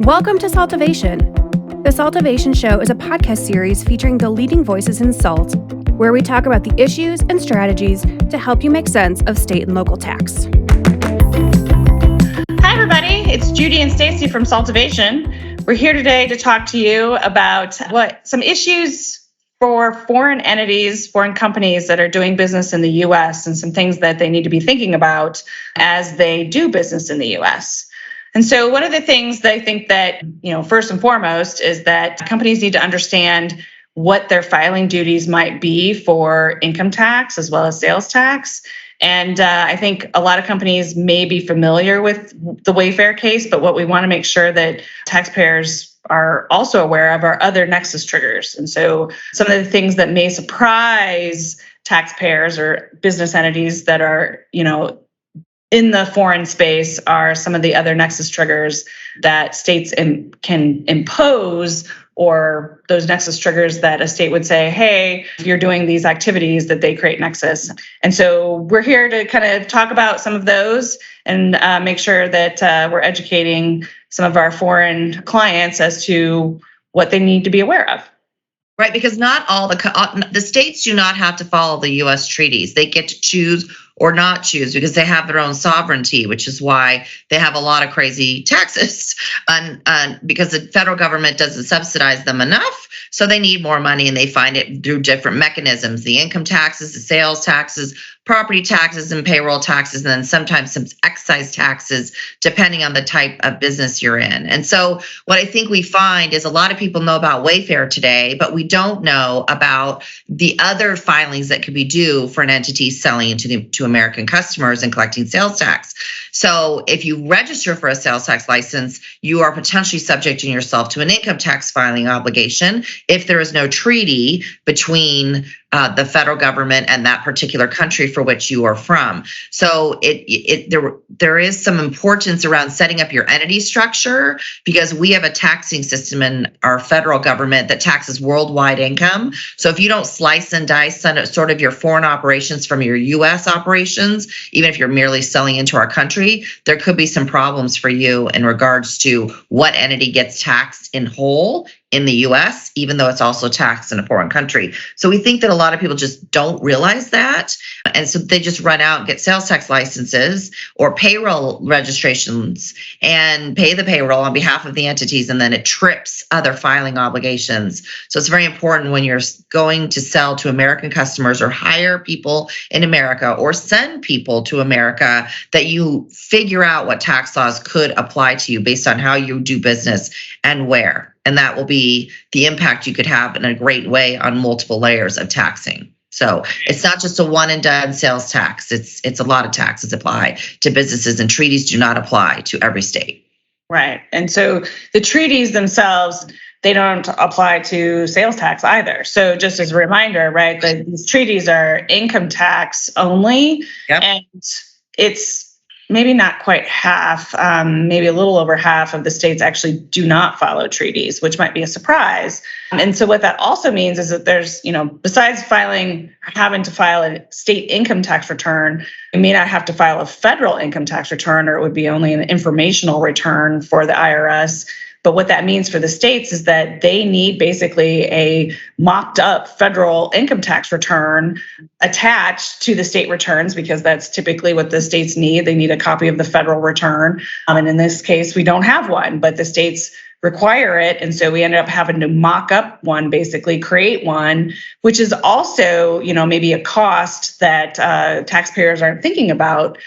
Welcome to Saltovation. The Saltovation Show is a podcast series featuring the leading voices in salt, where we talk about the issues and strategies to help you make sense of state and local tax. Hi, everybody. It's Judy and Stacey from Saltovation. We're here today to talk to you about some issues for foreign entities, foreign companies that are doing business in the U.S. and some things that they need to be thinking about as they do business in the U.S. And so one of the things that I think that, first and foremost is that companies need to understand what their filing duties might be for income tax as well as sales tax. And I think a lot of companies may be familiar with the Wayfair case, but what we want to make sure that taxpayers are also aware of are other nexus triggers. And so some of the things that may surprise taxpayers or business entities that are, in the foreign space are some of the other nexus triggers that states can impose, or those nexus triggers that a state would say, hey, if you're doing these activities, that they create nexus. And so we're here to kind of talk about some of those and make sure that we're educating some of our foreign clients as to what they need to be aware of. Right, because not all the states do not have to follow the U.S. treaties. They get to choose or not choose because they have their own sovereignty, which is why they have a lot of crazy taxes because the federal government doesn't subsidize them enough. So they need more money and they find it through different mechanisms, the income taxes, the sales taxes, property taxes and payroll taxes, and then sometimes some excise taxes, depending on the type of business you're in. And so what I think we find is a lot of people know about Wayfair today, but we don't know about the other filings that could be due for an entity selling to American customers and collecting sales tax. So if you register for a sales tax license, you are potentially subjecting yourself to an income tax filing obligation if there is no treaty between the federal government and that particular country for which you are from. So there is some importance around setting up your entity structure, because we have a taxing system in our federal government that taxes worldwide income. So if you don't slice and dice sort of your foreign operations from your U.S. operations, even if you're merely selling into our country, there could be some problems for you in regards to what entity gets taxed in whole in the U.S., even though it's also taxed in a foreign country. So we think that a lot of people just don't realize that. And so they just run out and get sales tax licenses or payroll registrations and pay the payroll on behalf of the entities, and then it trips other filing obligations. So it's very important when you're going to sell to American customers or hire people in America or send people to America that you figure out what tax laws could apply to you based on how you do business and where. And that will be the impact you could have in a great way on multiple layers of taxing. So it's not just a one and done sales tax. It's a lot of taxes apply to businesses, and treaties do not apply to every state. Right. And so the treaties themselves, they don't apply to sales tax either. So just as a reminder, right, that these treaties are income tax only. Yep. And it's maybe not quite half, maybe a little over half of the states actually do not follow treaties, which might be a surprise. And so what that also means is that there's, besides having to file a state income tax return, you may not have to file a federal income tax return, or it would be only an informational return for the IRS. But what that means for the states is that they need basically a mocked up federal income tax return attached to the state returns, because that's typically what the states need. They need a copy of the federal return. And in this case, we don't have one, but the states require it. And so we ended up having to mock up one, basically create one, which is also, maybe a cost that taxpayers aren't thinking about,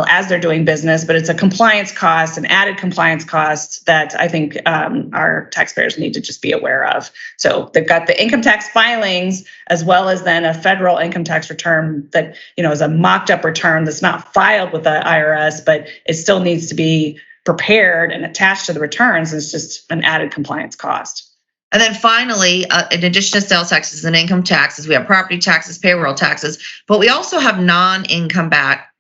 as they're doing business, but it's a compliance cost, an added compliance cost that I think our taxpayers need to just be aware of. So they've got the income tax filings as well as then a federal income tax return that, is a mocked up return that's not filed with the IRS, but it still needs to be prepared and attached to the returns. Is just an added compliance cost. And then finally, in addition to sales taxes and income taxes, we have property taxes, payroll taxes, but we also have non-income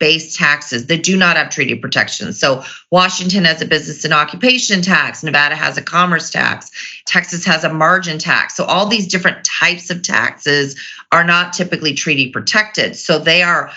state-based taxes that do not have treaty protection. So Washington has a business and occupation tax, Nevada has a commerce tax, Texas has a margin tax. So all these different types of taxes are not typically treaty protected. So they are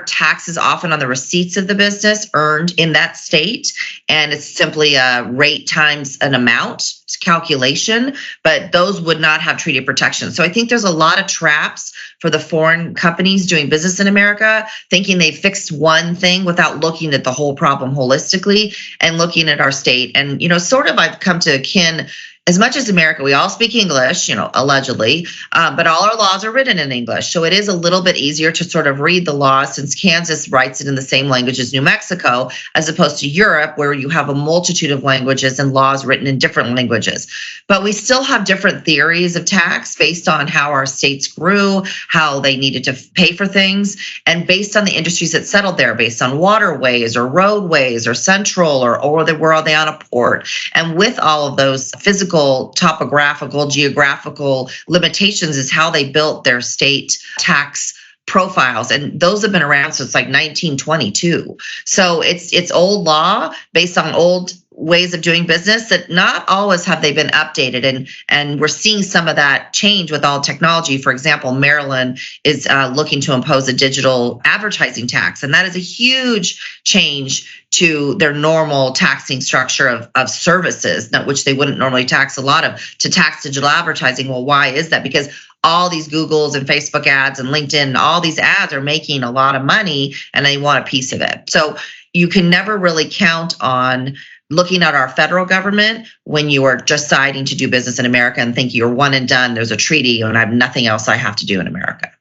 taxes often on the receipts of the business earned in that state, and it's simply a rate times an amount calculation, but those would not have treaty protection. So I think there's a lot of traps for the foreign companies doing business in America, thinking they fixed one thing without looking at the whole problem holistically and looking at our state. And, sort of I've come to akin, as much as America, we all speak English, allegedly, but all our laws are written in English. So it is a little bit easier to sort of read the laws since Kansas writes it in the same language as New Mexico, as opposed to Europe, where you have a multitude of languages and laws written in different languages. But we still have different theories of tax based on how our states grew, how they needed to pay for things, and based on the industries that settled there, based on waterways or roadways or central or where are they on a port. And with all of those physical, topographical, geographical limitations is how they built their state tax profiles. And those have been around since like 1922. So it's old law based on old ways of doing business that not always have they been updated. And we're seeing some of that change with all technology. For example, Maryland is looking to impose a digital advertising tax. And that is a huge change to their normal taxing structure of services, which they wouldn't normally tax a lot of, to tax digital advertising. Well, why is that? Because all these Googles and Facebook ads and LinkedIn, all these ads are making a lot of money and they want a piece of it. So you can never really count on looking at our federal government when you are deciding to do business in America and think you're one and done, there's a treaty and I have nothing else I have to do in America.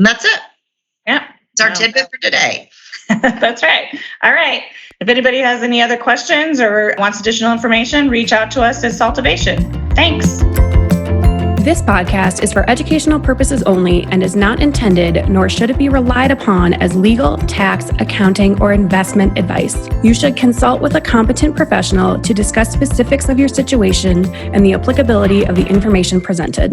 And that's it. Yeah. It's our tidbit for today. That's right. All right. If anybody has any other questions or wants additional information, reach out to us at SALTovation. Thanks. This podcast is for educational purposes only and is not intended, nor should it be relied upon as legal, tax, accounting, or investment advice. You should consult with a competent professional to discuss specifics of your situation and the applicability of the information presented.